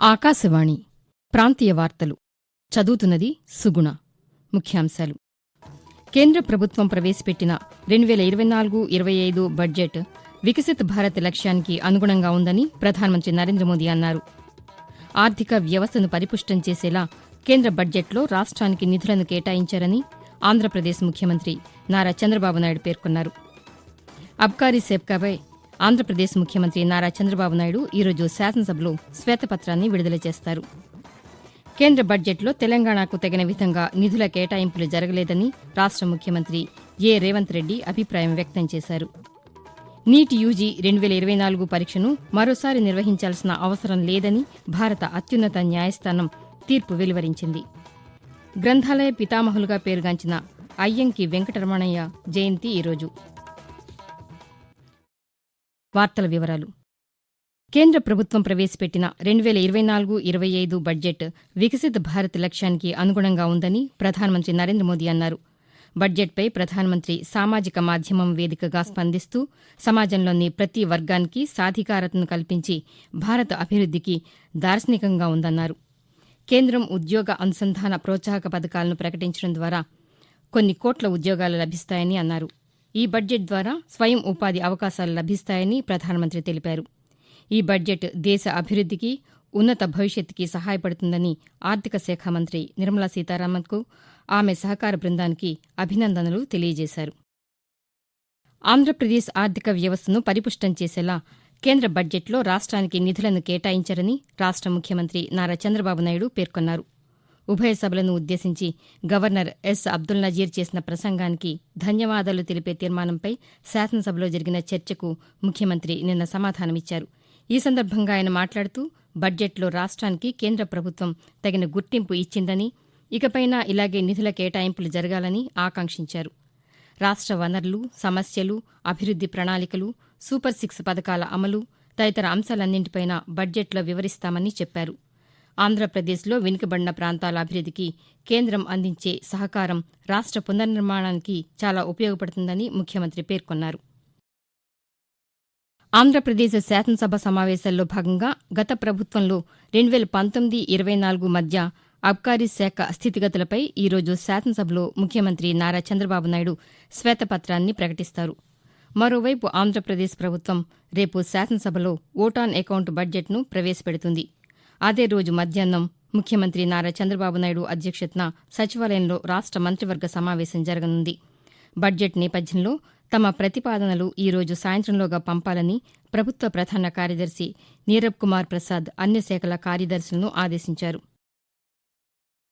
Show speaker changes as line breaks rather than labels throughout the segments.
ఆకాశవాణి ప్రాంతీయ వార్తలు చదువుతున్నది సుగుణ. ముఖ్యాంశాలు. కేంద్ర ప్రభుత్వం ప్రవేశపెట్టిన 2024-25 బడ్జెట్ వికసిత్ భారత్ లక్ష్యానికి అనుగుణంగా ఉందని ప్రధానమంత్రి నరేంద్ర మోదీ అన్నారు. ఆర్థిక వ్యవస్థను పరిపుష్టం చేసేలా కేంద్ర బడ్జెట్లో రాష్ట్రానికి నిధులను కేటాయించారని ఆంధ్రప్రదేశ్ ముఖ్యమంత్రి నారా చంద్రబాబు నాయుడు పేర్కొన్నారు. అబ్కారీ సేబ్కాపై ఆంధ్రప్రదేశ్ ముఖ్యమంత్రి నారా చంద్రబాబు నాయుడు ఈరోజు శాసనసభలో శ్వేతపత్రాన్ని విడుదల చేస్తారు. కేంద్ర బడ్జెట్లో తెలంగాణకు తగిన విధంగా నిధుల కేటాయింపులు జరగలేదని రాష్ట ముఖ్యమంత్రి ఏ రేవంత్ రెడ్డి అభిప్రాయం వ్యక్తం చేశారు. నీట్ యూజీ 2024 పరీక్షను మరోసారి నిర్వహించాల్సిన అవసరం లేదని భారత అత్యున్నత న్యాయస్థానం తీర్పు వెలువరించింది. గ్రంథాలయ పితామహులుగా పేరుగాంచిన అయ్యంకి వెంకటరమణయ్య జయంతి ఈరోజు. వార్తల వివరాలు. కేంద్ర ప్రభుత్వం ప్రవేశపెట్టిన 2024-25 బడ్జెట్ వికసిత్ భారత్ లక్ష్యానికి అనుగుణంగా ఉందని ప్రధానమంత్రి నరేంద్ర మోదీ అన్నారు. బడ్జెట్పై ప్రధానమంత్రి సామాజిక మాధ్యమం వేదికగా స్పందిస్తూ సమాజంలోని ప్రతి వర్గానికి సాధికారతను కల్పించి భారత అభివృద్దికి దార్శనికంగా ఉందన్నారు. కేంద్రం ఉద్యోగ అనుసంధాన ప్రోత్సాహక పథకాలను ప్రకటించడం ద్వారా కొన్ని కోట్ల ఉద్యోగాలు లభిస్తాయని అన్నారు. ఈ బడ్జెట్ ద్వారా స్వయం ఉపాధి అవకాశాలు లభిస్తాయని ప్రధానమంత్రి తెలిపారు. ఈ బడ్జెట్ దేశ అభివృద్దికి, ఉన్నత భవిష్యత్తుకి సహాయపడుతుందని ఆర్థిక శాఖ మంత్రి నిర్మలా సీతారామన్కు ఆమె సహకార బృందానికి అభినందనలు తెలియజేశారు. ఆంధ్రప్రదేశ్ ఆర్థిక వ్యవస్థను పరిపుష్టం చేసేలా కేంద్ర బడ్జెట్లో రాష్ట్రానికి నిధులను కేటాయించారని రాష్ట ముఖ్యమంత్రి నారా చంద్రబాబు నాయుడు పేర్కొన్నారు. ఉభయ సభలను ఉద్దేశించి గవర్నర్ ఎస్ అబ్దుల్ నజీర్ చేసిన ప్రసంగానికి ధన్యవాదాలు తెలిపే తీర్మానంపై శాసనసభలో జరిగిన చర్చకు ముఖ్యమంత్రి నిన్న సమాధానమిచ్చారు. ఈ సందర్భంగా ఆయన మాట్లాడుతూ బడ్జెట్లో రాష్ట్రానికి కేంద్ర ప్రభుత్వం తగిన గుర్తింపు ఇచ్చిందని, ఇకపైనా ఇలాగే నిధుల కేటాయింపులు జరగాలని ఆకాంక్షించారు. రాష్ట్ర వనరులు, సమస్యలు, అభివృద్ది ప్రణాళికలు, సూపర్ 6 పథకాల అమలు తదితర అంశాలన్నింటిపైనా బడ్జెట్లో వివరిస్తామని చెప్పారు. ఆంధ్రప్రదేశ్లో వెనుకబడిన ప్రాంతాల అభివృద్దికి కేంద్రం అందించే సహకారం రాష్ట్ర పునర్నిర్మాణానికి చాలా ఉపయోగపడుతుందని ముఖ్యమంత్రి పేర్కొన్నారు. ఆంధ్రప్రదేశ్ శాసనసభ సమావేశాల్లో భాగంగా గత ప్రభుత్వంలో 2019-24 మధ్య అబ్కారీ శాఖ స్థితిగతులపై ఈరోజు శాసనసభలో ముఖ్యమంత్రి నారా చంద్రబాబు నాయుడు శ్వేతపత్రాన్ని ప్రకటిస్తారు. మరోవైపు ఆంధ్రప్రదేశ్ ప్రభుత్వం రేపు శాసనసభలో ఓటాన్ అకౌంట్ బడ్జెట్ను ప్రవేశపెడుతుంది. అదే రోజు మధ్యాహ్నం ముఖ్యమంత్రి నారా చంద్రబాబు నాయుడు అధ్యక్షతన సచివాలయంలో రాష్ట మంత్రివర్గ సమావేశం జరగనుంది. బడ్జెట్ నేపథ్యంలో తమ ప్రతిపాదనలు ఈరోజు సాయంత్రంలోగా పంపాలని ప్రభుత్వ ప్రధాన కార్యదర్శి నీరబ్ కుమార్ ప్రసాద్ అన్ని శాఖల కార్యదర్శులను ఆదేశించారు.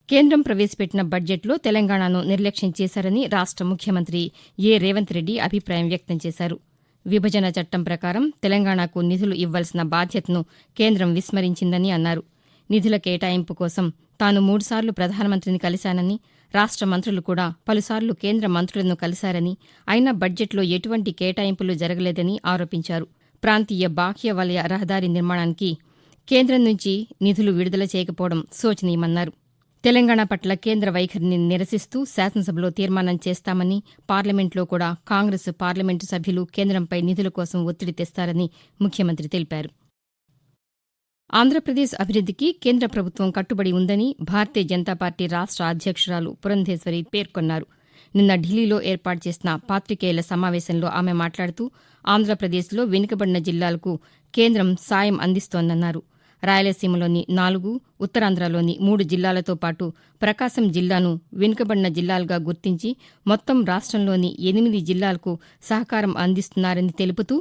కేంద్రం ప్రవేశపెట్టిన బడ్జెట్లో తెలంగాణను నిర్లక్ష్యం చేశారని రాష్ట ముఖ్యమంత్రి ఏ రేవంత్ రెడ్డి అభిప్రాయం వ్యక్తం చేశారు. విభజన చట్టం ప్రకారం తెలంగాణకు నిధులు ఇవ్వాల్సిన బాధ్యతను కేంద్రం విస్మరించిందని అన్నారు. నిధుల కేటాయింపు కోసం తాను 3 సార్లు ప్రధానమంత్రిని కలిశానని, రాష్ట మంత్రులు కూడా పలుసార్లు కేంద్ర మంత్రులను కలిశారని, అయినా బడ్జెట్లో ఎటువంటి కేటాయింపులు జరగలేదని ఆరోపించారు. ప్రాంతీయ బాహ్య వలయ రహదారి నిర్మాణానికి కేంద్రం నుంచి నిధులు విడుదల చేయకపోవడం శోచనీయమన్నారు. తెలంగాణ పట్ల కేంద్ర వైఖరిని నిరసిస్తూ శాసనసభలో తీర్మానం చేస్తామని, పార్లమెంట్లో కూడా కాంగ్రెస్ పార్లమెంటు సభ్యులు కేంద్రంపై నిధుల కోసం ఒత్తిడి తెస్తారని ముఖ్యమంత్రి తెలిపారు. ఆంధ్రప్రదేశ్ అభివృద్దికి కేంద్ర ప్రభుత్వం కట్టుబడి ఉందని భారతీయ జనతా పార్టీ రాష్ట అధ్యక్షురాలు పురంధేశ్వరి పేర్కొన్నారు. నిన్న ఢిల్లీలో ఏర్పాటు చేసిన పాతికేయుల సమావేశంలో ఆమె మాట్లాడుతూ ఆంధ్రప్రదేశ్లో వెనుకబడిన జిల్లాలకు కేంద్రం సాయం అందిస్తోందన్నారు. రాయలసీమలోని 4, ఉత్తరాంధ్రలోని 3 జిల్లాలతో పాటు ప్రకాశం జిల్లాను వెనుకబడిన జిల్లాలుగా గుర్తించి మొత్తం రాష్ట్రంలోని 8 జిల్లాలకు సహకారం అందిస్తున్నారని తెలుపుతూ,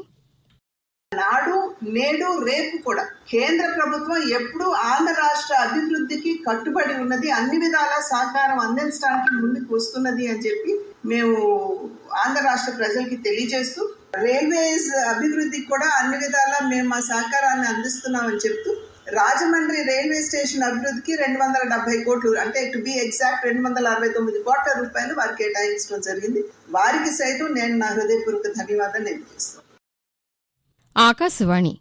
నాడు నేడు రేపు కూడా కేంద్ర ప్రభుత్వం ఎప్పుడూ ఆంధ్ర రాష్ట్ర అభివృద్ధికి కట్టుబడి ఉన్నది, అన్ని విధాల సహకారం అందించడానికి ముందుకు వస్తున్నది అని చెప్పి మేము ఆంధ్ర రాష్ట్ర ప్రజలకి తెలియజేస్తూ, రైల్వేస్ అభివృద్ధికి కూడా అన్ని విధాలా మేము మా సహకారాన్ని అందిస్తున్నామని చెప్తూ, రాజమండ్రి రైల్వే స్టేషన్ అభివృద్ధికి 270 కోట్లు, అంటే టు బి ఎగ్జాక్ట్ 269 కోట్ల రూపాయలు వారికి కేటాయించడం జరిగింది. వారికి సైతం నేను నా హృదయపూర్వక ధన్యవాదాలు తెలియజేస్తాను.
ఆకాశవాణి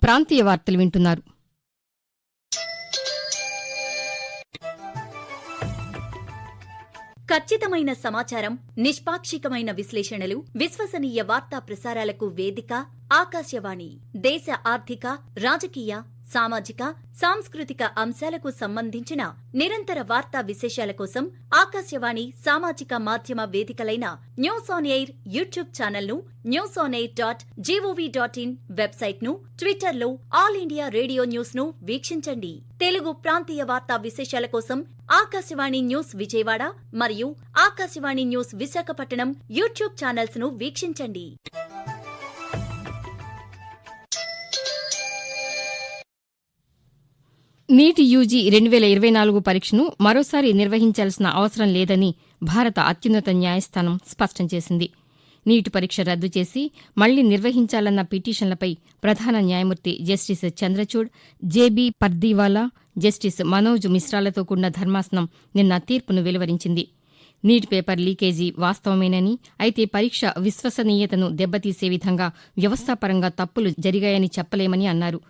ప్రాంతీయ వార్తలు వింటున్నారు.
ఖచ్చితమైన సమాచారం, నిష్పాక్షికమైన విశ్లేషణలు, విశ్వసనీయ వార్తా ప్రసారాలకు వేదిక ఆకాశవాణి. దేశ ఆర్థిక, రాజకీయ, సామాజిక సాంస్కృతిక అంశాలకు సంబంధించిన నిరంతర వార్తా విశేషాల కోసం ఆకాశవాణి సామాజిక మాధ్యమ వేదికలైన న్యూస్ ఆన్ ఎయిర్ యూట్యూబ్ ఛానల్ను, newsonair.gov.in వెబ్సైట్ను, ట్విట్టర్లో ఆల్ ఇండియా రేడియో న్యూస్ను వీక్షించండి. తెలుగు ప్రాంతీయ వార్తా విశేషాల కోసం ఆకాశవాణి న్యూస్ విజయవాడ మరియు ఆకాశవాణి న్యూస్ విశాఖపట్నం యూట్యూబ్ ఛానల్స్ను వీక్షించండి.
నీట్ యూజీ 2024 పరీక్షను మరోసారి నిర్వహించాల్సిన అవసరం లేదని భారత అత్యున్నత న్యాయస్థానం స్పష్టం చేసింది. నీట్ పరీక్ష రద్దు చేసి మళ్లీ నిర్వహించాలన్న పిటిషన్లపై ప్రధాన న్యాయమూర్తి justice Chandrachud, JB Pardiwala, justice Manoj మిశ్రాలతో కూడిన ధర్మాసనం నిన్న తీర్పును వెలువరించింది. నీట్ పేపర్ లీకేజీ వాస్తవమేనని, అయితే పరీక్ష విశ్వసనీయతను దెబ్బతీసే విధంగా వ్యవస్థాపరంగా తప్పులు జరిగాయని చెప్పలేమని అన్నారు.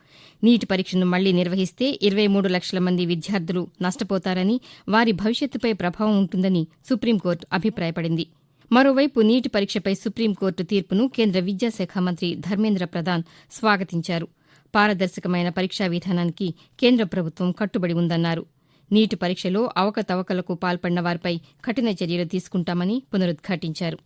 నీట్ పరీక్షను మళ్లీ నిర్వహిస్తే 23 లక్షల మంది విద్యార్థులు నష్టపోతారని, వారి భవిష్యత్తుపై ప్రభావం ఉంటుందని సుప్రీంకోర్టు అభిప్రాయపడింది. మరోవైపు నీట్ పరీక్షపై సుప్రీంకోర్టు తీర్పును కేంద్ర విద్యాశాఖ మంత్రి ధర్మేంద్ర ప్రధాన్ స్వాగతించారు. పారదర్శకమైన పరీక్షా విధానానికి కేంద్ర ప్రభుత్వం కట్టుబడి ఉందన్నారు. నీట్ పరీక్షలో అవకతవకలకు పాల్పడిన వారిపై కఠిన చర్యలు తీసుకుంటామని పునరుద్ఘాటించారు.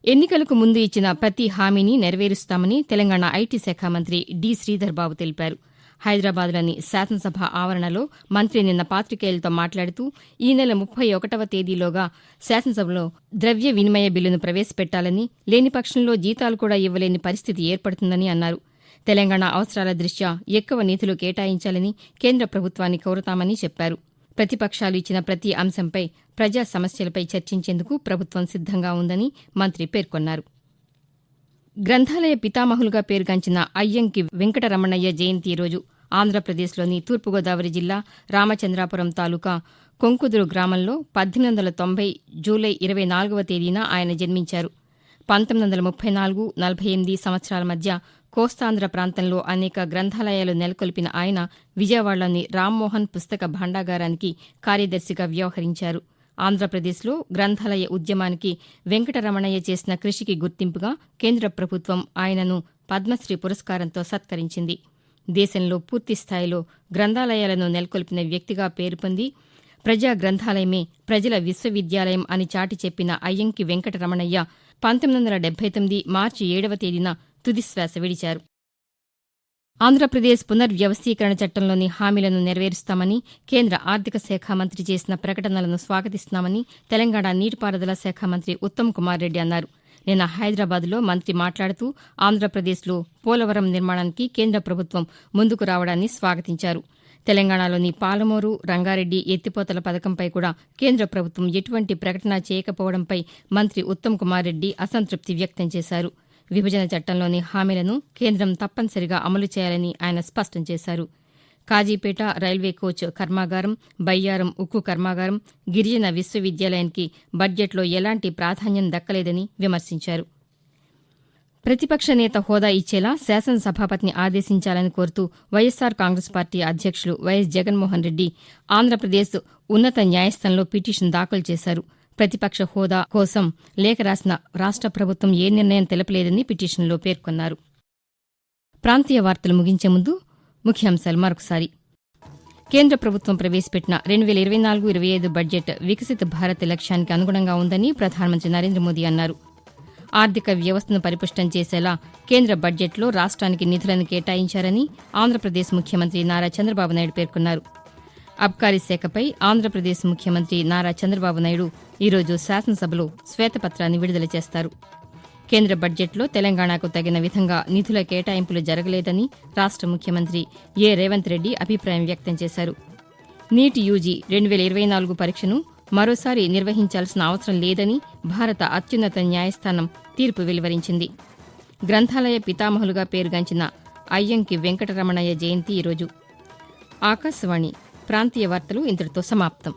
ఎన్నికలకు ముందు ఇచ్చిన ప్రతి హామీని నెరవేరుస్తామని తెలంగాణ ఐటీ శాఖ మంత్రి డి. శ్రీధర్ బాబు తెలిపారు. హైదరాబాద్లోని శాసనసభ ఆవరణలో మంత్రి నిన్న పాతికేయులతో మాట్లాడుతూ ఈ నెల 31వ తేదీలోగా శాసనసభలో ద్రవ్య వినిమయ బిల్లును ప్రవేశపెట్టాలని, లేని పక్షంలో జీతాలు కూడా ఇవ్వలేని పరిస్థితి ఏర్పడుతుందని అన్నారు. తెలంగాణ అవసరాల దృష్ట్యా ఎక్కువ నిధులు కేటాయించాలని కేంద్ర ప్రభుత్వాన్ని కోరతామని చెప్పారు. ప్రతిపక్షాలు ఇచ్చిన ప్రతి అంశంపై, ప్రజా సమస్యలపై చర్చించేందుకు ప్రభుత్వం సిద్దంగా ఉందని మంత్రి పేర్కొన్నారు. గ్రంథాలయ పితామహులుగా పేరుగాంచిన అయ్యంకి వెంకటరమణయ్య జయంతి రోజు ఆంధ్రప్రదేశ్లోని తూర్పుగోదావరి జిల్లా రామచంద్రాపురం తాలూకా కొంకుదురు గ్రామంలో 1890 జూలై 24వ తేదీన ఆయన జన్మించారు. 1934-48 సంవత్సరాల మధ్య కోస్తాంధ్ర ప్రాంతంలో అనేక గ్రంథాలయాలు నెలకొల్పిన ఆయన విజయవాడలోని రామ్మోహన్ పుస్తక భాండాగారానికి కార్యదర్శిగా వ్యవహరించారు. ఆంధ్రప్రదేశ్లో గ్రంథాలయ ఉద్యమానికి వెంకటరమణయ్య చేసిన కృషికి గుర్తింపుగా కేంద్ర ప్రభుత్వం ఆయనను పద్మశ్రీ పురస్కారంతో సత్కరించింది. దేశంలో పూర్తిస్థాయిలో గ్రంథాలయాలను నెలకొల్పిన వ్యక్తిగా పేరు పొంది ప్రజా గ్రంథాలయమే ప్రజల విశ్వవిద్యాలయం అని చాటి చెప్పిన అయ్యంకి వెంకటరమణయ్య 1979 మార్చి 7వ తేదీన తుదిశ్వాస విడిచారు. ఆంధ్రప్రదేశ్ పునర్వ్యవస్థీకరణ చట్టంలోని హామీలను నెరవేరుస్తామని, కేంద్ర ఆర్థిక శాఖ మంత్రి చేసిన ప్రకటనలను స్వాగతిస్తున్నామని తెలంగాణ నీటిపారుదల శాఖ మంత్రి ఉత్తమ్ కుమార్ రెడ్డి అన్నారు. నిన్న హైదరాబాద్లో మంత్రి మాట్లాడుతూ ఆంధ్రప్రదేశ్లో పోలవరం నిర్మాణానికి కేంద్ర ప్రభుత్వం ముందుకు రావడాన్ని స్వాగతించారు. తెలంగాణలోని పాలమూరు, రంగారెడ్డి ఎత్తిపోతల పథకంపై కూడా కేంద్ర ప్రభుత్వం ఎటువంటి ప్రకటన చేయకపోవడంపై మంత్రి ఉత్తమ్ కుమార్ రెడ్డి అసంతృప్తి వ్యక్తం చేశారు. విభజన చట్టంలోని హామీలను కేంద్రం తప్పనిసరిగా అమలు చేయాలని ఆయన స్పష్టం చేశారు. కాజీపేట రైల్వే కోచ్ కర్మాగారం, బయ్యారం ఉక్కు కర్మాగారం, గిరిజన విశ్వవిద్యాలయానికి బడ్జెట్లో ఎలాంటి ప్రాధాన్యం దక్కలేదని విమర్శించారు. ప్రతిపక్ష నేత హోదా ఇచ్చేలా శాసనసభాపతిని ఆదేశించాలని కోరుతూ వైఎస్సార్ కాంగ్రెస్ పార్టీ అధ్యక్షులు వైఎస్ జగన్మోహన్ రెడ్డి ఆంధ్రప్రదేశ్ ఉన్నత న్యాయస్థానంలో పిటిషన్ దాఖలు చేశారు. ప్రతిపక్ష హోదా కోసం లేఖ రాసిన రాష్ట ప్రభుత్వం ఏ నిర్ణయం తెలపలేదని పిటిషన్లో పేర్కొన్నారు. ప్రాంతీయ వార్తలు ముగించే ముందు ముఖ్యాంశాలు మరొకసారి. కేంద్ర ప్రభుత్వం ప్రవేశపెట్టిన 2024-25 బడ్జెట్ వికసిత భారత్ లక్ష్యానికి అనుగుణంగా ఉందని ప్రధానమంత్రి నరేంద్ర మోదీ అన్నారు. ఆర్థిక వ్యవస్థను పరిపుష్టం చేసేలా కేంద్ర బడ్జెట్లో రాష్ట్రానికి నిధులను కేటాయించారని ఆంధ్రప్రదేశ్ ముఖ్యమంత్రి నారా చంద్రబాబు నాయుడు పేర్కొన్నారు. అబ్కారీ శాఖపై ఆంధ్రప్రదేశ్ ముఖ్యమంత్రి నారా చంద్రబాబు నాయుడు ఈరోజు శాసనసభలో శ్వేతపత్రాన్ని విడుదల చేస్తారు. కేంద్ర బడ్జెట్లో తెలంగాణకు తగిన విధంగా నిధుల కేటాయింపులు జరగలేదని రాష్ట ముఖ్యమంత్రి ఏ రేవంత్ రెడ్డి అభిప్రాయం వ్యక్తం చేశారు. నీట్ యూజీ 2024 పరీక్షను మరోసారి నిర్వహించాల్సిన అవసరం లేదని భారత అత్యున్నత న్యాయస్థానం తీర్పు వెలువరించింది. గ్రంథాలయ పితామహులుగా పేరుగాంచిన అయ్యంకి వెంకటరమణయ్య జయంతి ఈరోజు. ఆకాశవాణి ప్రాంతీయ వార్తలు ఇంతటితో సమాప్తం.